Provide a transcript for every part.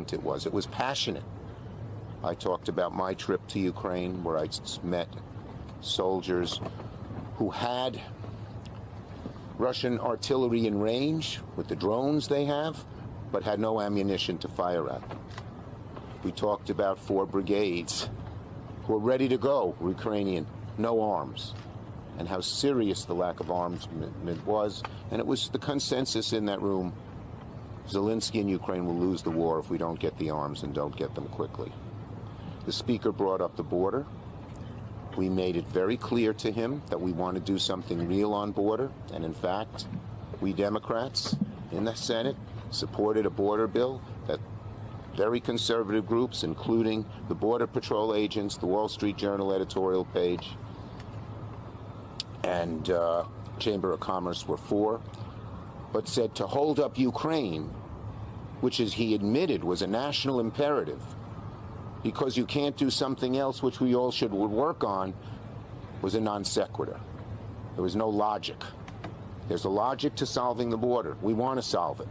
violent it was. It was passionate. I talked about my trip to Ukraine, where I met soldiers who had Russian artillery in range with the drones they have, but had no ammunition to fire at them. We talked about 4 brigades who were ready to go, Ukrainian, no arms, and how serious the lack of armament was. And it was the consensus in that room: Zelensky and Ukraine will lose the war if we don't get the arms and don't get them quickly. The speaker brought up the border. We made it very clear to him that we want to do something real on border. And in fact, we Democrats in the Senate supported a border bill that very conservative groups, including the Border Patrol agents, the Wall Street Journal editorial page, and Chamber of Commerce were for, but said to hold up Ukraine, which, as he admitted, was a national imperative, because you can't do something else which we all should work on, was a non sequitur. There was no logic. There's a logic to solving the border. We want to solve it.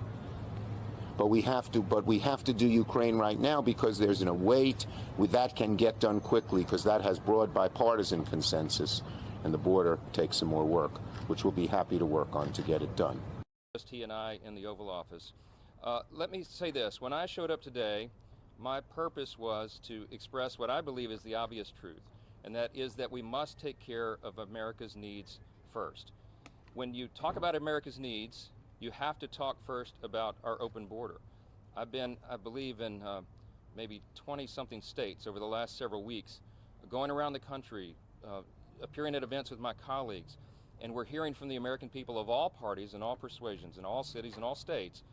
But we have to do Ukraine right now, because there's a weight that can get done quickly, because that has broad bipartisan consensus, and the border takes some more work, which we'll be happy to work on to get it done. Just he and I in the Oval Office. Let me say this. When I showed up today, my purpose was to express what I believe is the obvious truth, and that is that we must take care of America's needs first. When you talk about America's needs, you have to talk first about our open border. I've been, I believe, in maybe 20-something states over the last several weeks, going around the country, appearing at events with my colleagues, and we're hearing from the American people of all parties and all persuasions and all cities and all states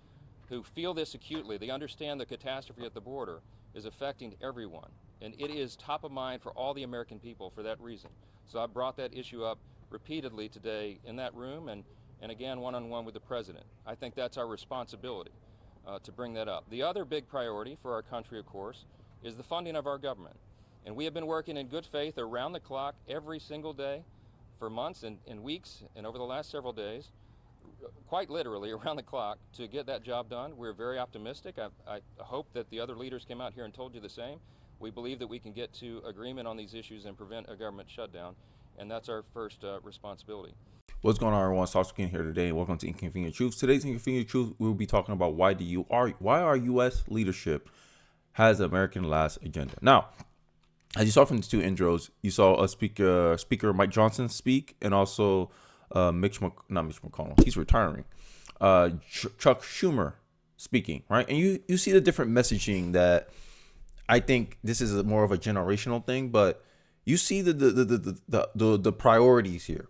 who feel this acutely. They understand the catastrophe at the border is affecting everyone, and it is top of mind for all the American people for that reason. So I brought that issue up repeatedly today in that room, and again one-on-one with the President. I think that's our responsibility to bring that up. The other big priority for our country, of course, is the funding of our government. And we have been working in good faith around the clock every single day for months and weeks, and over the last several days, quite literally around the clock, to get that job done. We're very optimistic. I hope that the other leaders came out here and told you the same. We believe that we can get to agreement on these issues and prevent a government shutdown, and that's our first responsibility. What's going on, everyone? Saskin here today, and welcome to Inconvenient Truth. Today's Inconvenient Truth, we'll be talking about why our U.S. leadership has an American last agenda. Now, as you saw from the two intros, you saw a Speaker Mike Johnson speak, and also not Mitch McConnell, he's retiring, Chuck Schumer speaking, right? And you see the different messaging that I think this is more of a generational thing, but you see the priorities here.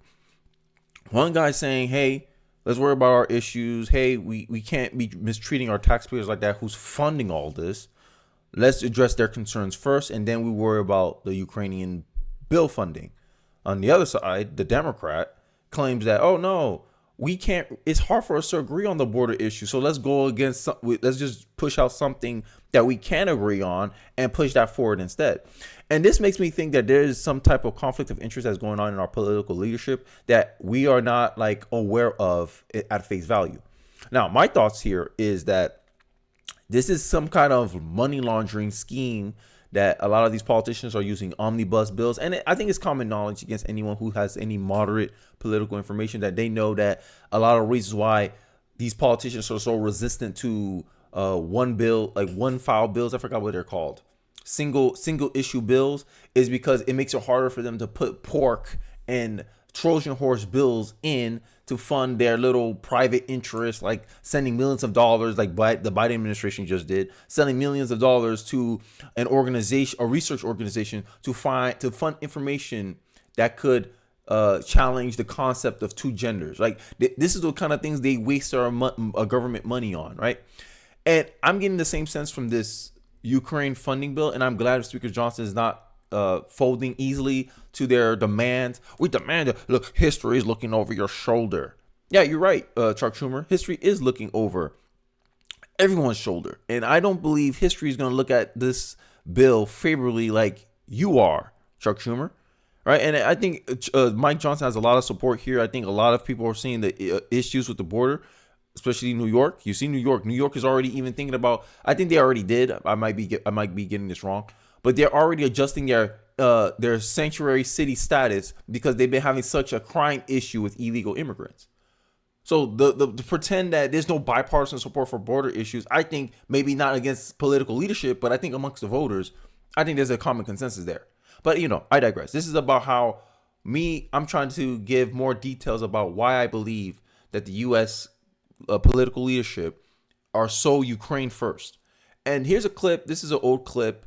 One guy saying, hey, let's worry about our issues. Hey, we can't be mistreating our taxpayers like that, who's funding all this. Let's address their concerns first, and then we worry about the Ukrainian bill funding. On the other side, the Democrat claims that, oh no, we can't, it's hard for us to agree on the border issue, so let's just push out something that we can agree on and push that forward instead. And this makes me think that there is some type of conflict of interest that's going on in our political leadership that we are not aware of at face value. Now, my thoughts here is that this is some kind of money laundering scheme that a lot of these politicians are using omnibus bills. And I think it's common knowledge against anyone who has any moderate political information that they know that a lot of reasons why these politicians are so resistant to one bill, like one file bills, I forgot what they're called, single issue bills, is because it makes it harder for them to put pork and Trojan horse bills in to fund their little private interests, like sending millions of dollars, like the Biden administration just did, sending millions of dollars to an organization, a research organization, to fund information that could challenge the concept of two genders. Like this is the kind of things they waste our government money on, right? And I'm getting the same sense from this Ukraine funding bill, and I'm glad Speaker Johnson is not folding easily to their demands. We demand it. Look, history is looking over your shoulder. Yeah, you're right, Chuck Schumer. History is looking over everyone's shoulder. And I don't believe history is going to look at this bill favorably like you are, Chuck Schumer. Right. And I think Mike Johnson has a lot of support here. I think a lot of people are seeing the issues with the border. especially New York. You see New York. New York is already even thinking about. I think they already did. I might be getting this wrong, but they're already adjusting their sanctuary city status because they've been having such a crime issue with illegal immigrants. So the pretend that there's no bipartisan support for border issues, I think maybe not against political leadership, but I think amongst the voters, I think there's a common consensus there. But I digress. This is about how I'm trying to give more details about why I believe that the U.S. Political leadership are so Ukraine first. And here's a clip. This is an old clip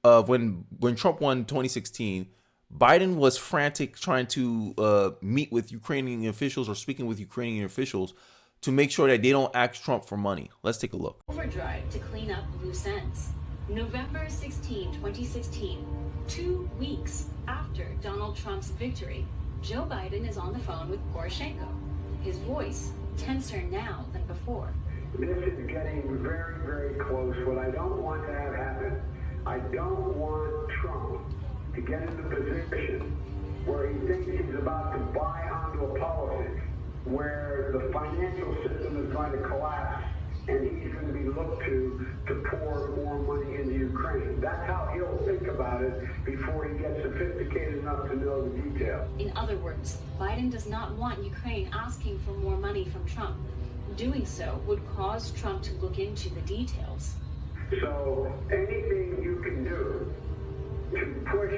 of when Trump won 2016. Biden was frantic trying to meet with Ukrainian officials or speaking with Ukrainian officials to make sure that they don't ask Trump for money. Let's take a look. Overdrive to clean up loose ends. November 16, 2016, 2 weeks after Donald Trump's victory, Joe Biden is on the phone with Poroshenko. His voice tenser now than before. This is getting very, very close. What I don't want to have happen, I don't want Trump to get in the position where he thinks he's about to buy onto a policy where the financial system is going to collapse and he's going to be looked to pour more money into Ukraine. That's how he'll think about it before he gets sophisticated enough to know the details. In other words, Biden does not want Ukraine asking for more money from Trump. Doing so would cause Trump to look into the details. So anything you can do to push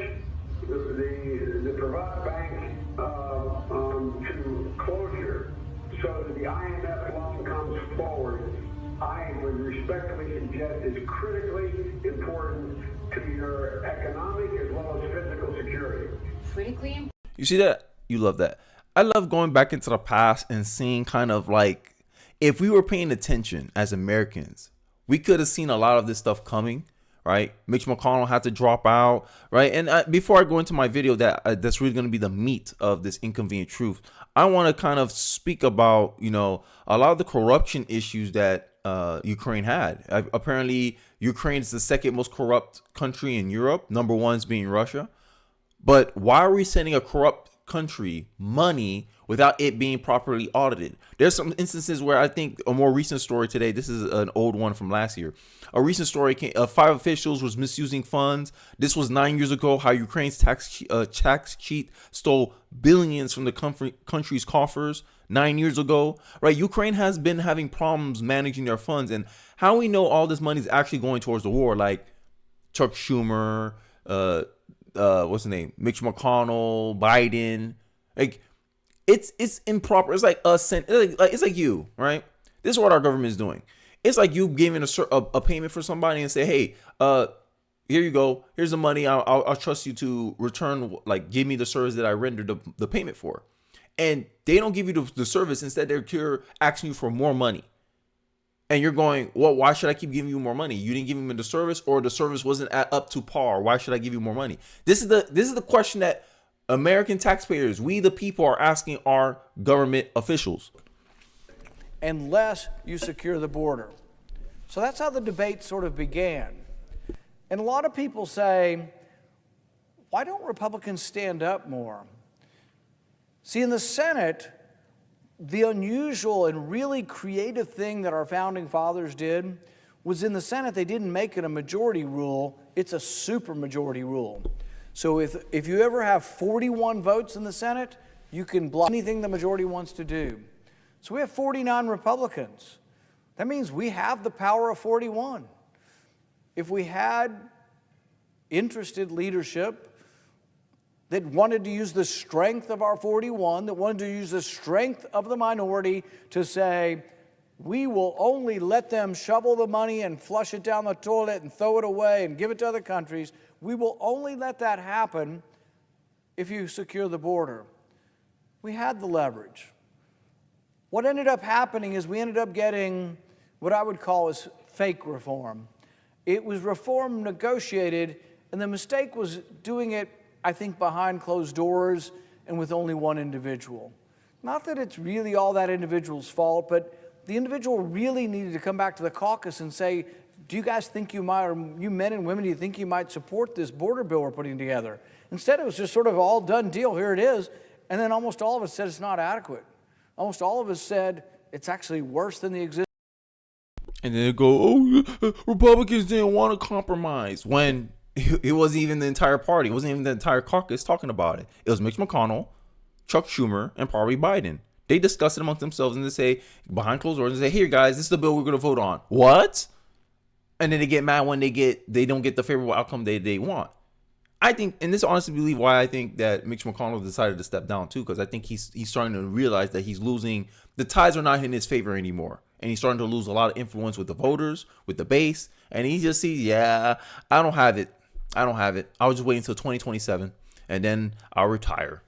the Privat Bank to closure so that the IMF loan comes forward, I would respectfully suggest is critically important to your economic as well as physical security. Critically important. You see that? You love that. I love going back into the past and seeing kind of like, if we were paying attention as Americans, we could have seen a lot of this stuff coming, right? Mitch McConnell had to drop out, right? And before I go into my video that's really going to be the meat of this Inconvenient Truth, I want to kind of speak about, a lot of the corruption issues that Ukraine had. Apparently, Ukraine is the second most corrupt country in Europe. Number one is being Russia. But why are we sending a corrupt country money without it being properly audited? There's some instances where I think a more recent story today, this is an old one from last year. A recent story came, 5 officials was misusing funds. This was 9 years ago, how Ukraine's tax cheat stole billions from the country's coffers 9 years ago, right? Ukraine has been having problems managing their funds, and how we know all this money is actually going towards the war, like Chuck Schumer, what's the name? Mitch McConnell, Biden. Like, it's improper. It's like it's like you, right? This is what our government is doing. It's like you giving a payment for somebody and say, hey, here you go. Here's the money. I'll trust you to return, like, give me the service that I rendered the payment for. And they don't give you the service. Instead, they're asking you for more money. And you're going, well, why should I keep giving you more money? You didn't give me the service, or the service wasn't up to par. Why should I give you more money? This is the question that American taxpayers, we the people, are asking our government officials. Unless you secure the border. So that's how the debate sort of began. And a lot of people say, why don't Republicans stand up more? See, in the Senate, the unusual and really creative thing that our founding fathers did was, in the Senate, they didn't make it a majority rule, it's a supermajority rule. So if you ever have 41 votes in the Senate, you can block anything the majority wants to do. So we have 49 Republicans. That means we have the power of 41. If we had interested leadership that wanted to use the strength of our 41, that wanted to use the strength of the minority to say, we will only let them shovel the money and flush it down the toilet and throw it away and give it to other countries. We will only let that happen if you secure the border. We had the leverage. What ended up happening is we ended up getting what I would call as fake reform. It was reform negotiated, and the mistake was doing it, I think, behind closed doors and with only one individual. Not that it's really all that individual's fault, but the individual really needed to come back to the caucus and say, do you guys think you might, or you men and women, do you think you might support this border bill we're putting together? Instead, it was just sort of all done deal, here it is, and then almost all of us said it's not adequate. Almost all of us said, it's actually worse than the existing. And then they go, oh, Republicans didn't want to compromise when it wasn't even the entire party. It wasn't even the entire caucus talking about it. It was Mitch McConnell, Chuck Schumer, and probably Biden. They discuss it amongst themselves and they say, behind closed doors, and say, here, guys, this is the bill we're going to vote on. What? And then they get mad when they don't get the favorable outcome they want. I think, and this honestly believe why I think that Mitch McConnell decided to step down too, because I think he's starting to realize that he's losing. The tides are not in his favor anymore, and he's starting to lose a lot of influence with the voters, with the base, and he just sees, yeah, I don't have it. I'll just wait until 2027, and then I'll retire.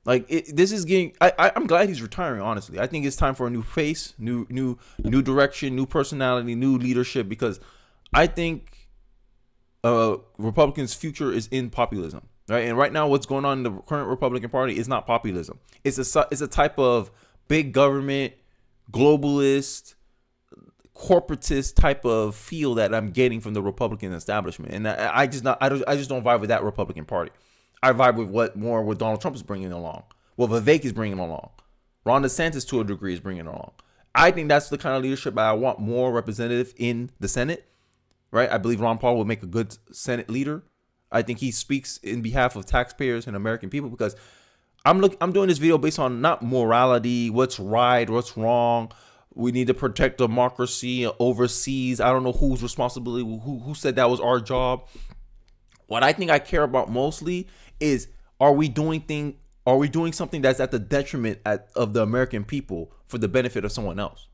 Like this is getting. I'm glad he's retiring. Honestly, I think it's time for a new face, new direction, new personality, new leadership, because I think Republicans' future is in populism, right? And right now, what's going on in the current Republican Party is not populism. It's a type of big government, globalist, corporatist type of feel that I'm getting from the Republican establishment, and I just don't vibe with that Republican Party. I vibe with what Donald Trump is bringing along, what Vivek is bringing along, Ron DeSantis to a degree is bringing along. I think that's the kind of leadership I want more representative in the Senate. Right, I believe Ron Paul will make a good Senate leader. I think he speaks in behalf of taxpayers and American people, because I'm doing this video based on not morality, what's right, what's wrong. We need to protect democracy overseas. I don't know whose responsibility, who said that was our job. What I think I care about mostly is, are we doing something that's at the detriment of the American people for the benefit of someone else?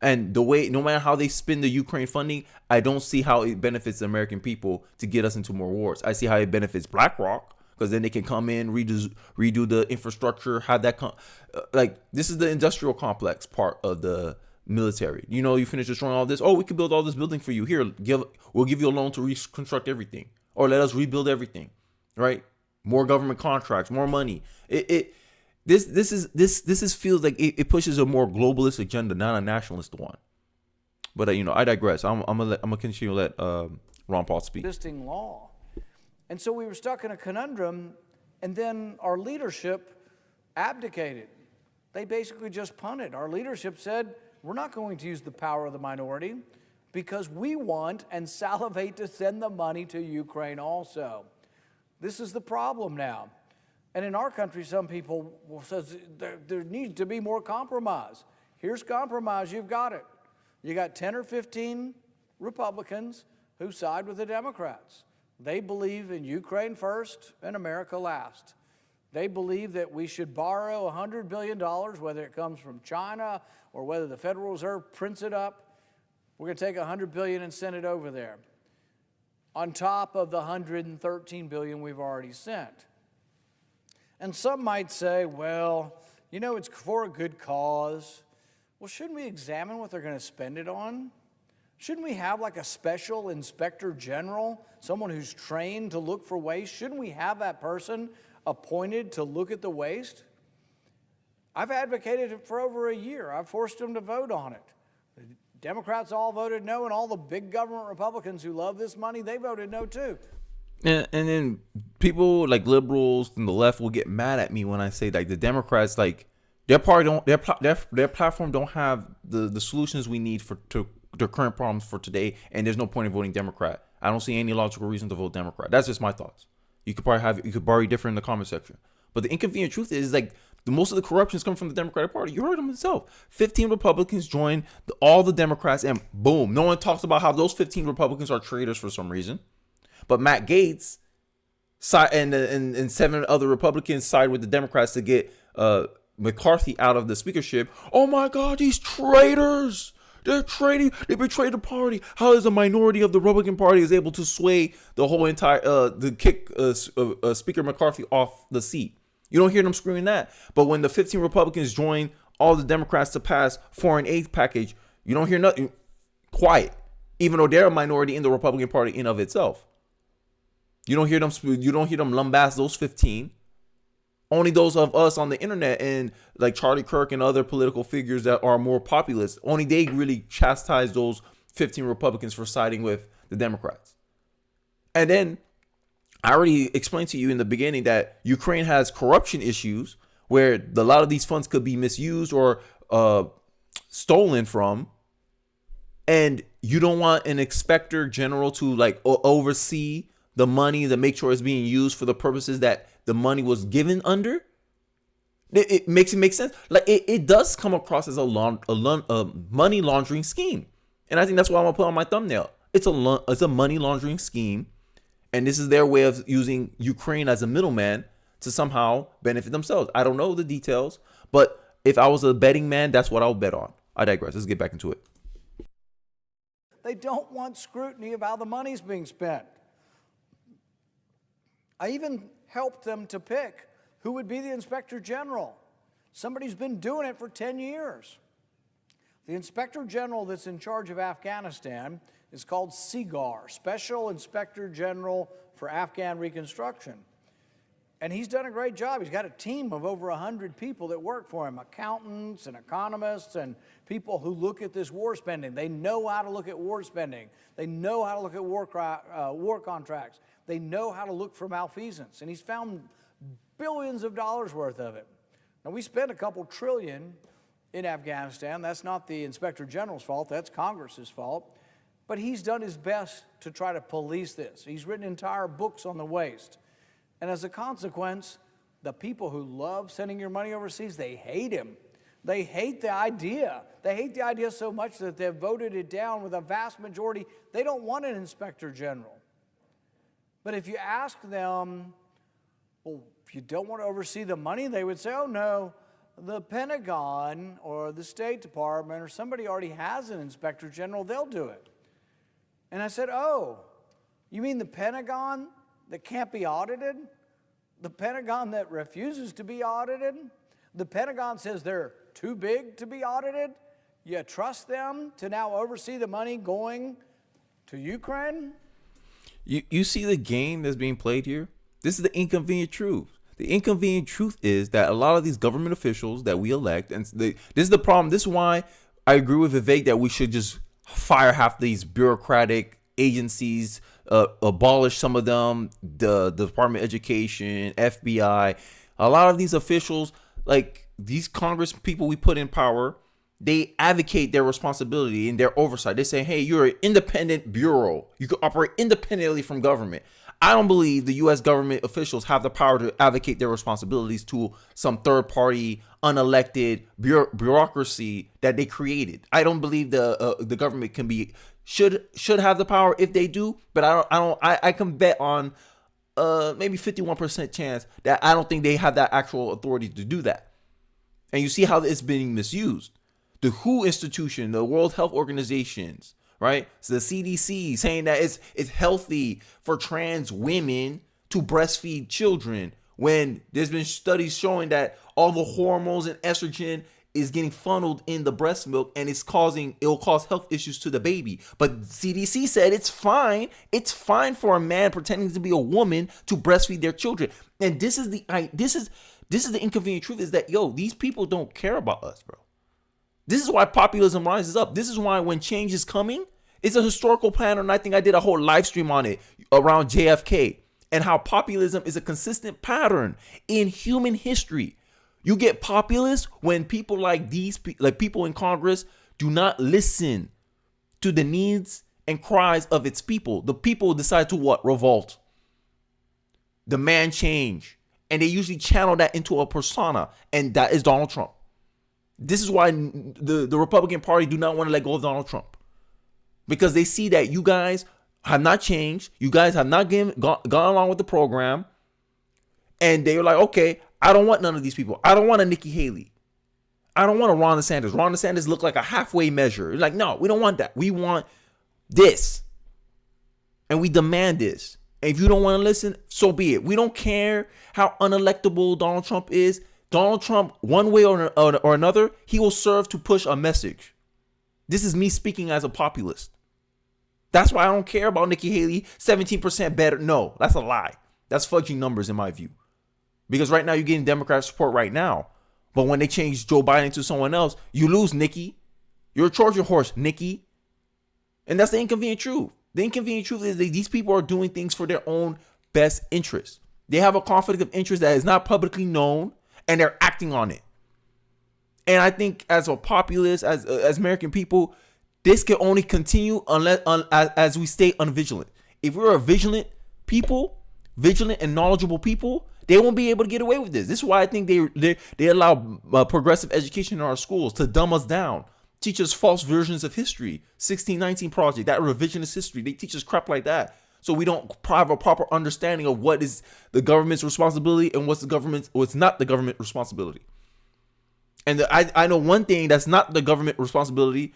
And the way, no matter how they spend the Ukraine funding, I don't see how it benefits the American people to get us into more wars. I see how it benefits BlackRock, because then they can come in, redo the infrastructure, have that this is the industrial complex part of the military. You finish destroying all this. Oh, we can build all this building for you. Here, we'll give you a loan to reconstruct everything, or let us rebuild everything. Right? More government contracts, more money. This feels like it pushes a more globalist agenda, not a nationalist one. But I digress. I'm gonna continue to let Ron Paul speak. Existing law, and so we were stuck in a conundrum, and then our leadership abdicated. They basically just punted. Our leadership said, we're not going to use the power of the minority because we want and salivate to send the money to Ukraine also. This is the problem now. And in our country, some people will say there needs to be more compromise. Here's compromise, you've got it. You got 10 or 15 Republicans who side with the Democrats. They believe in Ukraine first and America last. They believe that we should borrow $100 billion, whether it comes from China or whether the Federal Reserve prints it up. We're going to take $100 billion and send it over there, on top of the $113 billion we've already sent. And some might say, well, it's for a good cause. Well, shouldn't we examine what they're going to spend it on? Shouldn't we have like a special inspector general, someone who's trained to look for waste? Shouldn't we have that person appointed to look at the waste? I've advocated it for over a year. I've forced them to vote on it. The Democrats all voted no, and all the big government Republicans who love this money, they voted no too. And then people like liberals and the left will get mad at me when I say like the Democrats, like their party their platform don't have the solutions we need to their current problems for today, and there's no point in voting Democrat. I don't see any logical reason to vote Democrat. That's just my thoughts. You could probably differ in the comment section. But the inconvenient truth is like most of the corruptions come from the Democratic Party. You heard him himself. 15 Republicans joined all the Democrats, and boom, no one talks about how those 15 Republicans are traitors for some reason. But Matt Gaetz and 7 other Republicans side with the Democrats to get McCarthy out of the speakership. Oh my God, these traitors! They're trading. They betrayed the party. How is a minority of the Republican Party is able to sway the whole entire to kick Speaker McCarthy off the seat? You don't hear them screaming that. But when the 15 Republicans join all the Democrats to pass foreign aid package, you don't hear nothing. Quiet, even though they're a minority in the Republican Party in of itself. You don't hear them lambast those 15. Only those of us on the internet and like Charlie Kirk and other political figures that are more populist, only they really chastise those 15 Republicans for siding with the Democrats. And then I already explained to you in the beginning that Ukraine has corruption issues where a lot of these funds could be misused or stolen from, and you don't want an inspector general to like oversee the money to make sure it's being used for the purposes that the money was given under. It makes it make sense. Like it does come across as a money laundering scheme, and I think that's what I'm gonna put on my thumbnail. It's a money laundering scheme, and this is their way of using Ukraine as a middleman to somehow benefit themselves. I don't know the details, but if I was a betting man, that's what I would bet on. I digress. Let's get back into it. They don't want scrutiny of how the money's being spent. I even helped them to pick who would be the inspector general. Somebody's been doing it for 10 years. The inspector general that's in charge of Afghanistan is called SIGAR, Special Inspector General for Afghan Reconstruction. And he's done a great job. He's got a team of over 100 people that work for him, accountants and economists and people who look at this war spending. They know how to look at war spending. They know how to look at war contracts. They know how to look for malfeasance. And he's found billions of dollars worth of it. Now, we spent a couple trillion in Afghanistan. That's not the Inspector General's fault. That's Congress's fault. But he's done his best to try to police this. He's written entire books on the waste. And as a consequence, the people who love sending your money overseas, they hate him. They hate the idea. They hate the idea so much that they've voted it down with a vast majority. They don't want an inspector general. But if you ask them, well, if you don't want to oversee the money, they would say, oh, no, the Pentagon or the State Department or somebody already has an inspector general. They'll do it. And I said, oh, you mean the Pentagon that can't be audited? The Pentagon that refuses to be audited? The Pentagon says they're too big to be audited? You trust them to now oversee the money going to Ukraine? You see the game that's being played here? This is the inconvenient truth. The inconvenient truth is that a lot of these government officials that we elect, and this is the problem. This is why I agree with Vivek that we should just fire half these bureaucratic agencies, abolish some of them, the Department of Education, FBI. A lot of these officials, like these Congress people we put in power, they advocate their responsibility and their oversight. They say, hey, you're an independent bureau. You can operate independently from government. I don't believe the U.S. government officials have the power to advocate their responsibilities to some third-party, unelected bureaucracy that they created. I don't believe the government should have the power if they do, but I can bet on maybe 51% chance that I don't think they have that actual authority to do that. And you see how it's being misused. The WHO institution, the World Health Organizations, right? So the CDC saying that it's healthy for trans women to breastfeed children when there's been studies showing that all the hormones and estrogen is getting funneled in the breast milk and it will cause health issues to the baby. But CDC said it's fine for a man pretending to be a woman to breastfeed their children. And this is the inconvenient truth, is that these people don't care about us, bro. This is why populism rises up. This is why when change is coming, it's a historical pattern. And I think I did a whole live stream on it around JFK and how populism is a consistent pattern in human history. You get populist when people like people in Congress do not listen to the needs and cries of its people. The people decide to what? Revolt. Demand change. And they usually channel that into a persona. And that is Donald Trump. This is why the Republican Party do not want to let go of Donald Trump. Because they see that you guys have not changed. You guys have not gone along with the program. And they're like, okay, I don't want none of these people. I don't want a Nikki Haley. I don't want a Ron DeSantis. Ron DeSantis look like a halfway measure. Like, no, we don't want that. We want this. And we demand this. And if you don't want to listen, so be it. We don't care how unelectable Donald Trump is. Donald Trump, one way or another, he will serve to push a message. This is me speaking as a populist. That's why I don't care about Nikki Haley. 17% better. No, that's a lie. That's fudging numbers in my view. Because right now you're getting Democrat support right now. But when they change Joe Biden to someone else, you lose, Nikki. You're a Trojan horse, Nikki. And that's the inconvenient truth. The inconvenient truth is that these people are doing things for their own best interest. They have a conflict of interest that is not publicly known, and they're acting on it. And I think as a populace, as American people, this can only continue as we stay unvigilant. If we're a vigilant people, vigilant and knowledgeable people, they won't be able to get away with this. This is why I think they allow progressive education in our schools to dumb us down, teach us false versions of history, 1619 project, that revisionist history. They teach us crap like that, so we don't have a proper understanding of what is the government's responsibility and what's not the government responsibility. And I know one thing that's not the government responsibility: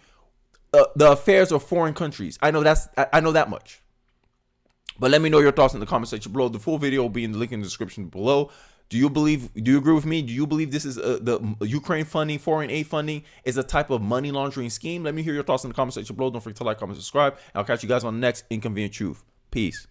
the affairs of foreign countries. I know that much. But let me know your thoughts in the comment section below. The full video will be in the link in the description below. Do you agree with me? Do you believe this is the Ukraine funding, foreign aid funding is a type of money laundering scheme? Let me hear your thoughts in the comment section below. Don't forget to like, comment, subscribe. And I'll catch you guys on the next Inconvenient Truth. Peace.